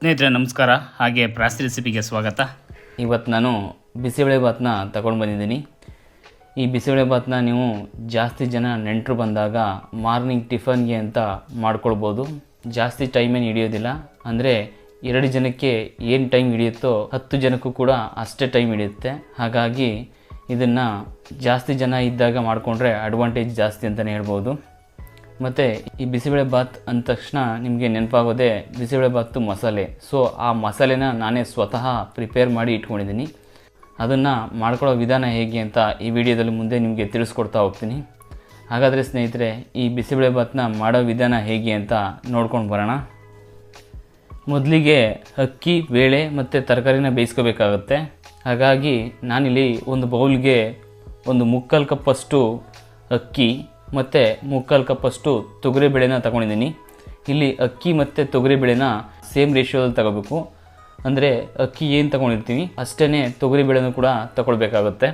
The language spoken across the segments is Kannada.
ಸ್ನೇಹಿತರೆ ನಮಸ್ಕಾರ. ಹಾಗೆ ಪ್ರಾಸ್ತಿ ರೆಸಿಪಿಗೆ ಸ್ವಾಗತ. ಇವತ್ತು ನಾನು ಬಿಸಿಬೇಳೆ ಭಾತನ್ನ ತಗೊಂಡು ಬಂದಿದ್ದೀನಿ. ಈ ಬಿಸಿಬೇಳೆ ಭಾತನ್ನ ನೀವು ಜಾಸ್ತಿ ಜನ ನೆಂಟರು ಬಂದಾಗ ಮಾರ್ನಿಂಗ್ ಟಿಫನ್ಗೆ ಅಂತ ಮಾಡ್ಕೊಳ್ಬೋದು. ಜಾಸ್ತಿ ಟೈಮೇನು ಹಿಡಿಯೋದಿಲ್ಲ. ಅಂದರೆ 2 ಜನಕ್ಕೆ ಏನು ಟೈಮ್ ಹಿಡಿಯುತ್ತೋ 10 ಜನಕ್ಕೂ ಕೂಡ ಅಷ್ಟೇ ಟೈಮ್ ಹಿಡಿಯುತ್ತೆ. ಹಾಗಾಗಿ ಇದನ್ನು ಜಾಸ್ತಿ ಜನ ಇದ್ದಾಗ ಮಾಡಿಕೊಂಡ್ರೆ ಅಡ್ವಾಂಟೇಜ್ ಜಾಸ್ತಿ ಅಂತಲೇ ಹೇಳ್ಬೋದು. ಮತ್ತು ಈ ಬಿಸಿಬೇಳೆ ಭಾತ್ ಅಂದ ತಕ್ಷಣ ನಿಮಗೆ ನೆನಪಾಗೋದೇ ಬಿಸಿಬೇಳೆ ಭಾತು ಮಸಾಲೆ. ಸೊ ಆ ಮಸಾಲೆನ ನಾನೇ ಸ್ವತಃ ಪ್ರಿಪೇರ್ ಮಾಡಿ ಇಟ್ಕೊಂಡಿದ್ದೀನಿ. ಅದನ್ನು ಮಾಡ್ಕೊಳ್ಳೋ ವಿಧಾನ ಹೇಗೆ ಅಂತ ಈ ವಿಡಿಯೋದಲ್ಲಿ ಮುಂದೆ ನಿಮಗೆ ತಿಳಿಸ್ಕೊಡ್ತಾ ಹೋಗ್ತೀನಿ. ಹಾಗಾದರೆ ಸ್ನೇಹಿತರೆ, ಈ ಬಿಸಿಬೇಳೆ ಭಾತನ್ನ ಮಾಡೋ ವಿಧಾನ ಹೇಗೆ ಅಂತ ನೋಡ್ಕೊಂಡು ಬರೋಣ. ಮೊದಲಿಗೆ ಅಕ್ಕಿ, ಬೇಳೆ ಮತ್ತು ತರಕಾರಿನ ಬೇಯಿಸ್ಕೋಬೇಕಾಗತ್ತೆ. ಹಾಗಾಗಿ ನಾನಿಲ್ಲಿ ಒಂದು ಬೌಲ್ಗೆ ಒಂದು 3/4 ಕಪ್ಪಷ್ಟು ಅಕ್ಕಿ ಮತ್ತು 3/4 ಕಪ್ಪಷ್ಟು ತೊಗರಿಬೇಳೆನ ತಗೊಂಡಿದ್ದೀನಿ. ಇಲ್ಲಿ ಅಕ್ಕಿ ಮತ್ತು ತೊಗರಿಬೇಳೆನ ಸೇಮ್ ರೇಷಿಯೋದಲ್ಲಿ ತಗೋಬೇಕು. ಅಂದರೆ ಅಕ್ಕಿ ಏನು ತಗೊಂಡಿರ್ತೀವಿ ಅಷ್ಟೇ ತೊಗರಿಬೇಳೆನೂ ಕೂಡ ತಗೊಳ್ಬೇಕಾಗುತ್ತೆ.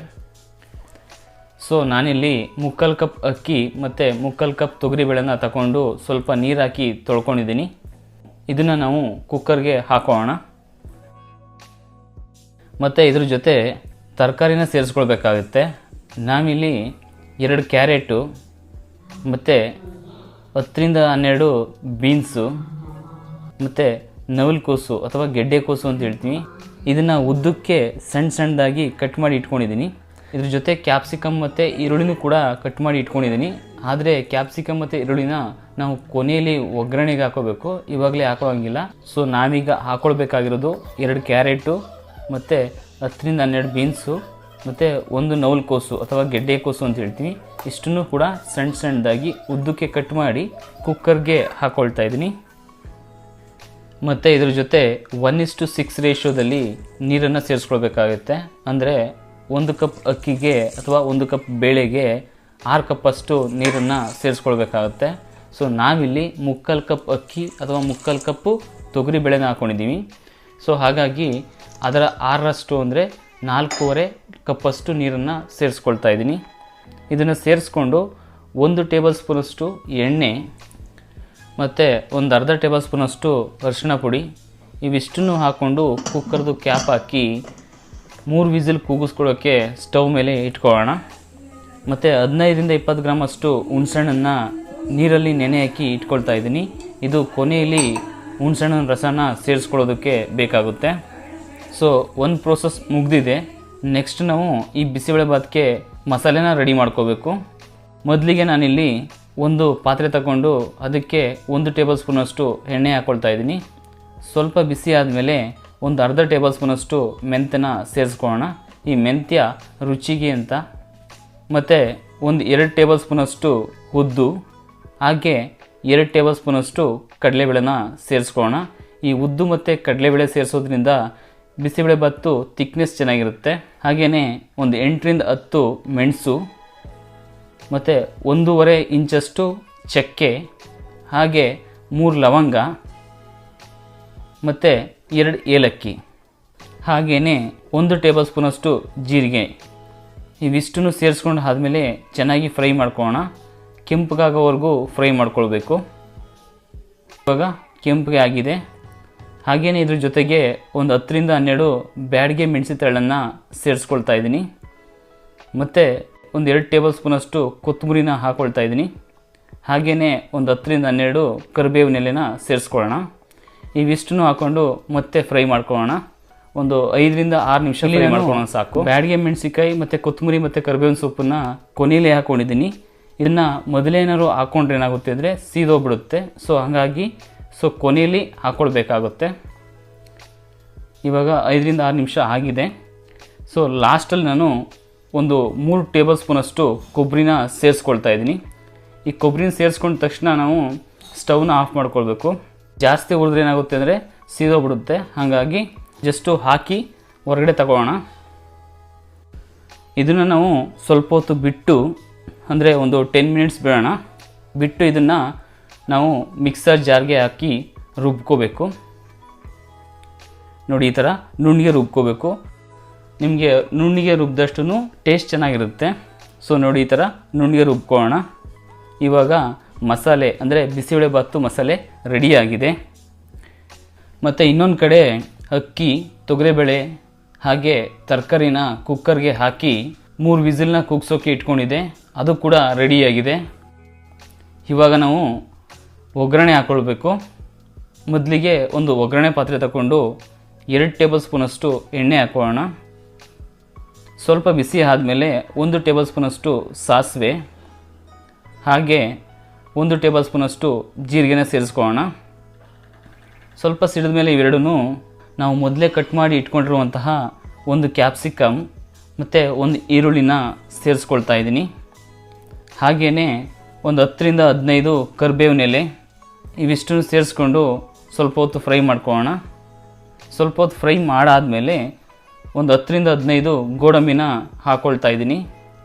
ಸೊ ನಾನಿಲ್ಲಿ 3/4 ಕಪ್ ಅಕ್ಕಿ ಮತ್ತು 3/4 ಕಪ್ ತೊಗರಿಬೇಳೆನ ತಗೊಂಡು ಸ್ವಲ್ಪ ನೀರು ಹಾಕಿ ತೊಳ್ಕೊಂಡಿದ್ದೀನಿ. ಇದನ್ನು ನಾವು ಕುಕ್ಕರ್ಗೆ ಹಾಕೋಣ. ಮತ್ತು ಇದ್ರ ಜೊತೆ ತರಕಾರಿನ ಸೇರಿಸ್ಕೊಳ್ಬೇಕಾಗುತ್ತೆ. ನಾವಿಲ್ಲಿ 2 ಕ್ಯಾರೆಟು ಮತ್ತು 10ರಿಂದ 12 ಬೀನ್ಸು ಮತ್ತು ನವಿಲುಕೋಸು ಅಥವಾ ಗೆಡ್ಡೆಕೋಸು ಅಂತ ಹೇಳ್ತೀವಿ. ಇದನ್ನು ಉದ್ದಕ್ಕೆ ಸಣ್ಣದಾಗಿ ಕಟ್ ಮಾಡಿ ಇಟ್ಕೊಂಡಿದ್ದೀನಿ. ಇದ್ರ ಜೊತೆ ಕ್ಯಾಪ್ಸಿಕಮ್ ಮತ್ತು ಈರುಳ್ಳಿನೂ ಕೂಡ ಕಟ್ ಮಾಡಿ ಇಟ್ಕೊಂಡಿದ್ದೀನಿ. ಆದರೆ ಕ್ಯಾಪ್ಸಿಕಮ್ ಮತ್ತು ಈರುಳ್ಳಿನ ನಾವು ಕೊನೆಯಲ್ಲಿ ಒಗ್ಗರಣೆಗೆ ಹಾಕೋಬೇಕು, ಇವಾಗಲೇ ಹಾಕೋಂಗಿಲ್ಲ. ಸೊ ನಾವೀಗ ಹಾಕ್ಕೊಳ್ಬೇಕಾಗಿರೋದು 2 ಕ್ಯಾರೆಟು ಮತ್ತು 10ರಿಂದ 12 ಬೀನ್ಸು ಮತ್ತು 1 ನವಿಲುಕೋಸು ಅಥವಾ ಗೆಡ್ಡೆಕೋಸು ಅಂತ ಹೇಳ್ತೀವಿ. ಇಷ್ಟನ್ನು ಕೂಡ ಸಣ್ಣದಾಗಿ ಉದ್ದಕ್ಕೆ ಕಟ್ ಮಾಡಿ ಕುಕ್ಕರ್ಗೆ ಹಾಕ್ಕೊಳ್ತಾ ಇದ್ದೀನಿ. ಮತ್ತು ಇದ್ರ ಜೊತೆ 1:6 ರೇಷಿಯೋದಲ್ಲಿ ನೀರನ್ನು ಸೇರಿಸ್ಕೊಳ್ಬೇಕಾಗುತ್ತೆ. ಅಂದರೆ 1 ಕಪ್ ಅಕ್ಕಿಗೆ ಅಥವಾ 1 ಕಪ್ ಬೇಳೆಗೆ 6 ಕಪ್ಪಷ್ಟು ನೀರನ್ನು ಸೇರಿಸ್ಕೊಳ್ಬೇಕಾಗುತ್ತೆ. ಸೊ ನಾವಿಲ್ಲಿ 3/4 ಕಪ್ ಅಕ್ಕಿ ಅಥವಾ 3/4 ಕಪ್ಪು ತೊಗರಿ ಬೇಳೆನ ಹಾಕ್ಕೊಂಡಿದ್ದೀವಿ. ಸೊ ಹಾಗಾಗಿ ಅದರ 6ರಷ್ಟು ಅಂದರೆ 4.25 ಕಪ್ಪಷ್ಟು ನೀರನ್ನು ಸೇರಿಸ್ಕೊಳ್ತಾ ಇದ್ದೀನಿ. ಇದನ್ನು ಸೇರಿಸ್ಕೊಂಡು 1 ಟೇಬಲ್ ಸ್ಪೂನಷ್ಟು ಎಣ್ಣೆ ಮತ್ತು ಒಂದು ಅರ್ಧ ಟೇಬಲ್ ಸ್ಪೂನಷ್ಟು ಅರಿಶಿಣ ಪುಡಿ ಇವಿಷ್ಟನ್ನು ಹಾಕ್ಕೊಂಡು ಕುಕ್ಕರ್ದು ಕ್ಯಾಪ್ ಹಾಕಿ 3 ವಿಸಿಲ್ ಕೂಗಿಸ್ಕೊಳ್ಳೋಕ್ಕೆ ಸ್ಟವ್ ಮೇಲೆ ಇಟ್ಕೊಳ್ಳೋಣ. ಮತ್ತು 15ರಿಂದ 20 ಗ್ರಾಮ್ ಅಷ್ಟು ಹುಣಸೆಹಣ್ಣನ್ನು ನೀರಲ್ಲಿ ನೆನೆ ಹಾಕಿ ಇಟ್ಕೊಳ್ತಾ ಇದ್ದೀನಿ. ಇದು ಕೊನೆಯಲ್ಲಿ ಹುಣಸೆಹಣ್ಣಿನ ರಸನ ಸೇರಿಸ್ಕೊಳ್ಳೋದಕ್ಕೆ ಬೇಕಾಗುತ್ತೆ. ಸೊ ಒಂದು ಪ್ರೋಸೆಸ್ ಮುಗಿದಿದೆ. ನೆಕ್ಸ್ಟ್ ನಾವು ಈ ಬಿಸಿಬೇಳೆ ಭಾತ್ಗೆ ಮಸಾಲೆನ ರೆಡಿ ಮಾಡ್ಕೋಬೇಕು. ಮೊದಲಿಗೆ ನಾನಿಲ್ಲಿ ಒಂದು ಪಾತ್ರೆ ತಗೊಂಡು ಅದಕ್ಕೆ 1 ಟೇಬಲ್ ಸ್ಪೂನಷ್ಟು ಎಣ್ಣೆ ಹಾಕ್ಕೊಳ್ತಾ ಇದ್ದೀನಿ. ಸ್ವಲ್ಪ ಬಿಸಿ ಆದಮೇಲೆ ಒಂದು ಅರ್ಧ ಟೇಬಲ್ ಸ್ಪೂನಷ್ಟು ಮೆಂತ್ಯನ ಸೇರಿಸ್ಕೊಳ್ಳೋಣ. ಈ ಮೆಂತ್ಯ ರುಚಿಗೆ ಅಂತ. ಮತ್ತು ಒಂದು 2 ಟೇಬಲ್ ಸ್ಪೂನಷ್ಟು ಉದ್ದು, ಹಾಗೆ 2 ಟೇಬಲ್ ಸ್ಪೂನಷ್ಟು ಕಡಲೆಬೇಳೆನ ಸೇರಿಸ್ಕೊಳ್ಳೋಣ. ಈ ಉದ್ದು ಮತ್ತು ಕಡಲೆಬೇಳೆ ಸೇರಿಸೋದ್ರಿಂದ ಬಿಸಿಬೇಳೆ ಭಾತು ತಿಕ್ನೆಸ್ ಚೆನ್ನಾಗಿರುತ್ತೆ. ಹಾಗೆಯೇ ಒಂದು 8ರಿಂದ 10 ಮೆಣಸು ಮತ್ತು 1.5 ಇಂಚಷ್ಟು ಚಕ್ಕೆ, ಹಾಗೆ 3 ಲವಂಗ ಮತ್ತು 2 ಏಲಕ್ಕಿ, ಹಾಗೆಯೇ 1 ಟೇಬಲ್ ಸ್ಪೂನಷ್ಟು ಜೀರಿಗೆ ಇವಿಷ್ಟನ್ನು ಸೇರಿಸ್ಕೊಂಡು ಆದಮೇಲೆ ಚೆನ್ನಾಗಿ ಫ್ರೈ ಮಾಡ್ಕೊಳ್ಳೋಣ. ಕೆಂಪಗಾಗೋವರೆಗೂ ಫ್ರೈ ಮಾಡ್ಕೊಳ್ಬೇಕು. ಇವಾಗ ಕೆಂಪಿಗೆ ಆಗಿದೆ. ಹಾಗೆಯೇ ಇದ್ರ ಜೊತೆಗೆ ಒಂದು 10ರಿಂದ 12 ಬ್ಯಾಡಗೆ ಮೆಣಸಿನ ತಳ್ಳನ್ನು ಸೇರಿಸ್ಕೊಳ್ತಾ ಇದ್ದೀನಿ. ಮತ್ತು ಒಂದು 2 ಟೇಬಲ್ ಸ್ಪೂನಷ್ಟು ಕೊತ್ತಂಬರಿನ ಹಾಕ್ಕೊಳ್ತಾ ಇದ್ದೀನಿ. ಹಾಗೆಯೇ ಒಂದು 10ರಿಂದ 12 ಕರಿಬೇವಿನ ಎಲೆನ ಸೇರಿಸ್ಕೊಳ್ಳೋಣ. ಇವಿಷ್ಟನ್ನು ಹಾಕ್ಕೊಂಡು ಮತ್ತೆ ಫ್ರೈ ಮಾಡ್ಕೊಳ್ಳೋಣ. ಒಂದು 5ರಿಂದ 6 ನಿಮಿಷ ಫ್ರೈ ಮಾಡ್ಕೊಳ್ಳೋಣ ಸಾಕು. ಬ್ಯಾಡಗೆ ಮೆಣಸಿಕಾಯಿ ಮತ್ತು ಕೊತ್ತಂಬರಿ ಮತ್ತು ಕರಿಬೇವಿನ ಸೊಪ್ಪನ್ನು ಕೊನೆಯಲ್ಲೇ ಹಾಕ್ಕೊಂಡಿದ್ದೀನಿ. ಇದನ್ನು ಮೊದಲೇನಾದ್ರು ಹಾಕ್ಕೊಂಡ್ರೆ ಏನಾಗುತ್ತೆ ಅಂದರೆ ಸೀದೋಗ್ಬಿಡುತ್ತೆ. ಸೊ ಹಾಗಾಗಿ ಕೊನೆಯಲ್ಲಿ ಹಾಕ್ಕೊಳ್ಬೇಕಾಗುತ್ತೆ. ಇವಾಗ 5ರಿಂದ 6 ನಿಮಿಷ ಆಗಿದೆ. ಸೊ ಲಾಸ್ಟಲ್ಲಿ ನಾನು ಒಂದು 3 ಟೇಬಲ್ ಸ್ಪೂನಷ್ಟು ಕೊಬ್ಬರಿನ ಸೇರಿಸ್ಕೊಳ್ತಾ ಇದ್ದೀನಿ. ಈ ಕೊಬ್ಬರಿನ ಸೇರಿಸ್ಕೊಂಡ ತಕ್ಷಣ ನಾವು ಸ್ಟವ್ನ ಆಫ್ ಮಾಡ್ಕೊಳ್ಬೇಕು. ಜಾಸ್ತಿ ಹುರಿದ್ರೆ ಏನಾಗುತ್ತೆ ಅಂದರೆ ಸೀದೋಗ್ಬಿಡುತ್ತೆ. ಹಾಗಾಗಿ ಜಸ್ಟು ಹಾಕಿ ಹೊರಗಡೆ ತಗೊಳ್ಳೋಣ. ಇದನ್ನು ನಾವು ಸ್ವಲ್ಪ ಹೊತ್ತು ಬಿಟ್ಟು, ಅಂದರೆ ಒಂದು 10 ಮಿನಿಟ್ಸ್ ಬಿಡೋಣ. ಬಿಟ್ಟು ಇದನ್ನು ನಾವು ಮಿಕ್ಸರ್ ಜಾರ್ಗೆ ಹಾಕಿ ರುಬ್ಕೋಬೇಕು. ನೋಡಿ, ಈ ಥರ ನುಣ್ಣಗೆ ರುಬ್ಕೋಬೇಕು. ನಿಮಗೆ ನುಣ್ಣಗೆ ರುಬ್ಬಿದಷ್ಟು ಟೇಸ್ಟ್ ಚೆನ್ನಾಗಿರುತ್ತೆ. ಸೊ ನೋಡಿ, ಈ ಥರ ನುಣ್ಣಗೆ ರುಬ್ಕೊಳ್ಳೋಣ. ಇವಾಗ ಮಸಾಲೆ ಅಂದರೆ ಬಿಸಿಬೇಳೆ ಭಾತು ಮಸಾಲೆ ರೆಡಿಯಾಗಿದೆ. ಮತ್ತು ಇನ್ನೊಂದು ಕಡೆ ಅಕ್ಕಿ, ತೊಗರಿಬೇಳೆ ಹಾಗೆ ತರಕಾರಿನ ಕುಕ್ಕರ್ಗೆ ಹಾಕಿ 3 ವಿಸಿಲ್ನ ಕೂಗ್ಸೋಕೆ ಇಟ್ಕೊಂಡಿದ್ದೆ. ಅದು ಕೂಡ ರೆಡಿಯಾಗಿದೆ. ಇವಾಗ ನಾವು ಒಗ್ಗರಣೆ ಹಾಕ್ಕೊಳ್ಬೇಕು. ಮೊದಲಿಗೆ ಒಂದು ಒಗ್ಗರಣೆ ಪಾತ್ರೆ ತಗೊಂಡು 2 ಟೇಬಲ್ ಸ್ಪೂನಷ್ಟು ಎಣ್ಣೆ ಹಾಕೋಣ. ಸ್ವಲ್ಪ ಬಿಸಿ ಆದಮೇಲೆ 1 ಟೇಬಲ್ ಸ್ಪೂನಷ್ಟು ಸಾಸಿವೆ ಹಾಗೆ 1 ಟೇಬಲ್ ಸ್ಪೂನಷ್ಟು ಜೀರಿಗೆನ ಸೇರಿಸ್ಕೊಳ್ಳೋಣ. ಸ್ವಲ್ಪ ಸಿಡಿದ ಮೇಲೆ ಇವೆರಡೂ ನಾವು ಮೊದಲೇ ಕಟ್ ಮಾಡಿ ಇಟ್ಕೊಂಡಿರುವಂತಹ 1 ಕ್ಯಾಪ್ಸಿಕಮ್ ಮತ್ತು 1 ಈರುಳ್ಳಿನ ಸೇರಿಸ್ಕೊಳ್ತಾ ಇದ್ದೀನಿ. ಹಾಗೆಯೇ ಒಂದು 10ರಿಂದ 15 ಕರಿಬೇವಿನ ಎಲೆ ಇವಿಷ್ಟನ್ನು ಸೇರಿಸ್ಕೊಂಡು ಸ್ವಲ್ಪ ಹೊತ್ತು ಫ್ರೈ ಮಾಡ್ಕೊಳ್ಳೋಣ. ಸ್ವಲ್ಪ ಹೊತ್ತು ಫ್ರೈ ಮಾಡಾದಮೇಲೆ ಒಂದು 10ರಿಂದ 15 ಗೋಡಂಬಿನ ಹಾಕ್ಕೊಳ್ತಾ ಇದ್ದೀನಿ.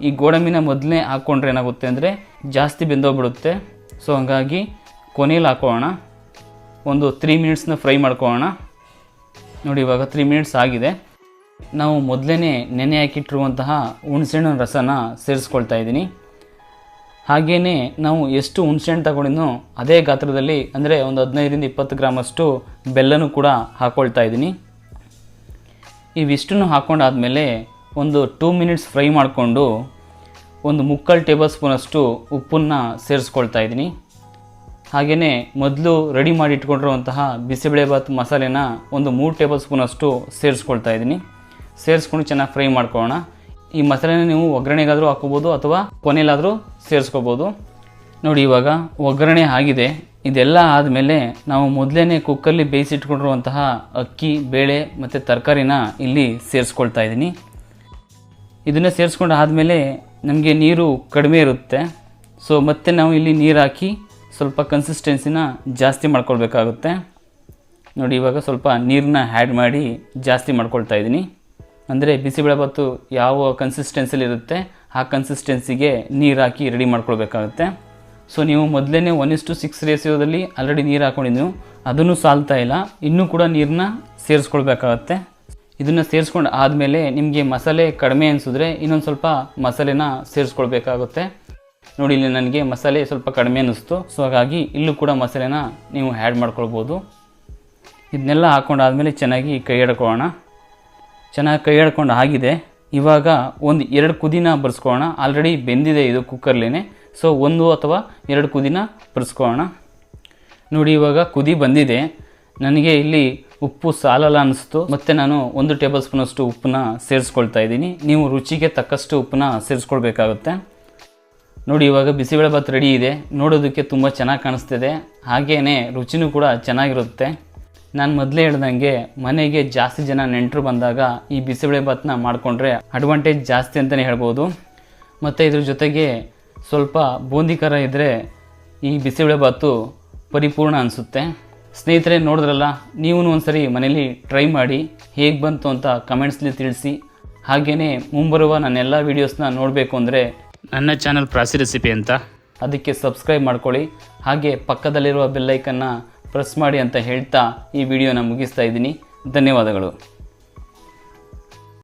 ಈ ಗೋಡಂಬಿನ ಮೊದಲೇ ಹಾಕ್ಕೊಂಡ್ರೆ ಏನಾಗುತ್ತೆ ಅಂದರೆ ಜಾಸ್ತಿ ಬೆಂದೋಗ್ಬಿಡುತ್ತೆ. ಸೊ ಹಾಗಾಗಿ ಕೊನೆಯಲ್ಲಿ ಹಾಕೋಣ. ಒಂದು 3 ಮಿನಿಟ್ಸ್ನ ಫ್ರೈ ಮಾಡ್ಕೊಳ್ಳೋಣ. ನೋಡಿ, ಇವಾಗ 3 ಮಿನಿಟ್ಸ್ ಆಗಿದೆ. ನಾವು ಮೊದಲೇ ನೆನೆ ಹಾಕಿಟ್ಟಿರುವಂತಹ ಹುಣಸೆಹಣ್ಣಿನ ರಸನ ಸೇರಿಸ್ಕೊಳ್ತಾ ಇದ್ದೀನಿ. ಹಾಗೆಯೇ ನಾವು ಎಷ್ಟು ಹುಣಸೆಹಣ್ಣು ತಗೊಂಡಿನೋ ಅದೇ ಗಾತ್ರದಲ್ಲಿ, ಅಂದರೆ ಒಂದು 15ರಿಂದ 20 ಗ್ರಾಮಷ್ಟು ಬೆಲ್ಲನೂ ಕೂಡ ಹಾಕ್ಕೊಳ್ತಾ ಇದ್ದೀನಿ. ಇವಿಷ್ಟನ್ನು ಹಾಕ್ಕೊಂಡಾದಮೇಲೆ ಒಂದು 2 ಮಿನಿಟ್ಸ್ ಫ್ರೈ ಮಾಡಿಕೊಂಡು ಒಂದು 3/4 ಟೇಬಲ್ ಸ್ಪೂನಷ್ಟು ಉಪ್ಪನ್ನು ಸೇರಿಸ್ಕೊಳ್ತಾ ಇದ್ದೀನಿ. ಹಾಗೆಯೇ ಮೊದಲು ರೆಡಿ ಮಾಡಿ ಇಟ್ಕೊಂಡಿರುವಂತಹ ಬಿಸಿಬೇಳೆಭಾತ್ ಮಸಾಲೆನ ಒಂದು 3 ಟೇಬಲ್ ಸ್ಪೂನಷ್ಟು ಸೇರಿಸ್ಕೊಳ್ತಾ ಇದ್ದೀನಿ. ಸೇರಿಸ್ಕೊಂಡು ಚೆನ್ನಾಗಿ ಫ್ರೈ ಮಾಡ್ಕೊಳ್ಳೋಣ. ಈ ಮಸಾಲೆನ ನೀವು ಒಗ್ಗರಣೆಗಾದರೂ ಹಾಕೋಬೋದು ಅಥವಾ ಕೊನೆಯಲ್ಲಾದರೂ ಸೇರಿಸ್ಕೋಬೋದು. ನೋಡಿ, ಇವಾಗ ಒಗ್ಗರಣೆ ಆಗಿದೆ. ಇದೆಲ್ಲ ಆದಮೇಲೆ ನಾವು ಮೊದಲೇ ಕುಕ್ಕರ್ಲಿ ಬೇಯಿಸಿಟ್ಕೊಂಡಿರುವಂತಹ ಅಕ್ಕಿ, ಬೇಳೆ ಮತ್ತು ತರಕಾರಿನ ಇಲ್ಲಿ ಸೇರಿಸ್ಕೊಳ್ತಾ ಇದ್ದೀನಿ. ಇದನ್ನು ಸೇರಿಸ್ಕೊಂಡು ಆದಮೇಲೆ ನಮಗೆ ನೀರು ಕಡಿಮೆ ಇರುತ್ತೆ. ಸೊ ಮತ್ತೆ ನಾವು ಇಲ್ಲಿ ನೀರು ಹಾಕಿ ಸ್ವಲ್ಪ ಕನ್ಸಿಸ್ಟೆನ್ಸಿನ ಜಾಸ್ತಿ ಮಾಡ್ಕೊಳ್ಬೇಕಾಗುತ್ತೆ. ನೋಡಿ, ಇವಾಗ ಸ್ವಲ್ಪ ನೀರನ್ನ ಆ್ಯಡ್ ಮಾಡಿ ಜಾಸ್ತಿ ಮಾಡ್ಕೊಳ್ತಾ ಇದ್ದೀನಿ. ಅಂದರೆ ಬಿಸಿಬೇಳೆಭಾತು ಯಾವ ಕನ್ಸಿಸ್ಟೆನ್ಸಿಲಿ ಇರುತ್ತೆ ಆ ಕನ್ಸಿಸ್ಟೆನ್ಸಿಗೆ ನೀರು ಹಾಕಿ ರೆಡಿ ಮಾಡ್ಕೊಳ್ಬೇಕಾಗುತ್ತೆ. ಸೊ ನೀವು ಮೊದಲೇ 1:6 ರೇಷಿಯೋದಲ್ಲಿ ಆಲ್ರೆಡಿ ನೀರು ಹಾಕ್ಕೊಂಡಿದ್ದೀವಿ, ಅದನ್ನು ಸಾಲ್ತಾ ಇಲ್ಲ, ಇನ್ನೂ ಕೂಡ ನೀರನ್ನ ಸೇರಿಸ್ಕೊಳ್ಬೇಕಾಗತ್ತೆ. ಇದನ್ನು ಸೇರಿಸ್ಕೊಂಡು ಆದಮೇಲೆ ನಿಮಗೆ ಮಸಾಲೆ ಕಡಿಮೆ ಅನಿಸಿದ್ರೆ ಇನ್ನೊಂದು ಸ್ವಲ್ಪ ಮಸಾಲೆನ ಸೇರಿಸ್ಕೊಳ್ಬೇಕಾಗುತ್ತೆ. ನೋಡಿ, ಇಲ್ಲಿ ನನಗೆ ಮಸಾಲೆ ಸ್ವಲ್ಪ ಕಡಿಮೆ ಅನ್ನಿಸ್ತು. ಸೊ ಹಾಗಾಗಿ ಇಲ್ಲೂ ಕೂಡ ಮಸಾಲೆನ ನೀವು ಆ್ಯಡ್ ಮಾಡ್ಕೊಳ್ಬೋದು. ಇದನ್ನೆಲ್ಲ ಹಾಕ್ಕೊಂಡಾದ್ಮೇಲೆ ಚೆನ್ನಾಗಿ ಕೈ ಎಡ್ಕೊಳ್ಳೋಣ. ಚೆನ್ನಾಗಿ ಕೈ ಎಡ್ಕೊಂಡು ಆಗಿದೆ. ಇವಾಗ ಒಂದು 2 ಕುದಿನ ಬರ್ಸ್ಕೊಳ್ಳೋಣ. ಆಲ್ರೆಡಿ ಬೆಂದಿದೆ ಇದು ಕುಕ್ಕರ್ಲೇನೆ. ಸೊ 1 ಅಥವಾ 2 ಕುದಿನ ಬರ್ಸ್ಕೊಳ್ಳೋಣ. ನೋಡಿ, ಇವಾಗ ಕುದಿ ಬಂದಿದೆ. ನನಗೆ ಇಲ್ಲಿ ಉಪ್ಪು ಸಾಲಲ್ಲ ಅನ್ನಿಸ್ತು. ಮತ್ತು ನಾನು 1 ಟೇಬಲ್ ಸ್ಪೂನಷ್ಟು ಉಪ್ಪನ್ನ ಸೇರಿಸ್ಕೊಳ್ತಾ ಇದ್ದೀನಿ. ನೀವು ರುಚಿಗೆ ತಕ್ಕಷ್ಟು ಉಪ್ಪನ್ನ ಸೇರಿಸ್ಕೊಳ್ಬೇಕಾಗುತ್ತೆ. ನೋಡಿ, ಇವಾಗ ಬಿಸಿಬೇಳೆಭಾತ್ ರೆಡಿ ಇದೆ. ನೋಡೋದಕ್ಕೆ ತುಂಬ ಚೆನ್ನಾಗಿ ಕಾಣಿಸ್ತಿದೆ. ಹಾಗೆಯೇ ರುಚಿನೂ ಕೂಡ ಚೆನ್ನಾಗಿರುತ್ತೆ. ನಾನು ಮೊದಲೇ ಹೇಳ್ದಂಗೆ ಮನೆಗೆ ಜಾಸ್ತಿ ಜನ ನೆಂಟರು ಬಂದಾಗ ಈ ಬಿಸಿಬೇಳೆಭಾತನ್ನ ಮಾಡಿಕೊಂಡ್ರೆ ಅಡ್ವಾಂಟೇಜ್ ಜಾಸ್ತಿ ಅಂತಲೇ ಹೇಳ್ಬೋದು. ಮತ್ತು ಇದ್ರ ಜೊತೆಗೆ ಸ್ವಲ್ಪ ಬೂಂದಿ ಖಾರ ಇದ್ದರೆ ಈ ಬಿಸಿಬೇಳೆಭಾತು ಪರಿಪೂರ್ಣ ಅನಿಸುತ್ತೆ. ಸ್ನೇಹಿತರೆ, ನೋಡಿದ್ರಲ್ಲ, ನೀವು ಒಂದ್ಸರಿ ಮನೇಲಿ ಟ್ರೈ ಮಾಡಿ ಹೇಗೆ ಬಂತು ಅಂತ ಕಮೆಂಟ್ಸ್ಲಿ ತಿಳಿಸಿ. ಹಾಗೆಯೇ ಮುಂಬರುವ ನನ್ನೆಲ್ಲ ವೀಡಿಯೋಸ್ನ ನೋಡಬೇಕು ಅಂದರೆ ನನ್ನ ಚಾನಲ್ ಪ್ರಾಸಿ ರೆಸಿಪಿ ಅಂತ, ಅದಕ್ಕೆ ಸಬ್ಸ್ಕ್ರೈಬ್ ಮಾಡ್ಕೊಳ್ಳಿ. ಹಾಗೆ ಪಕ್ಕದಲ್ಲಿರುವ ಬೆಲ್ಲೈಕನ್ನ ಪ್ರೆಸ್ ಮಾಡಿ ಅಂತ ಹೇಳ್ತಾ ಈ ವಿಡಿಯೋನ ಮುಗಿಸ್ತಾ ಇದ್ದೀನಿ. ಧನ್ಯವಾದಗಳು.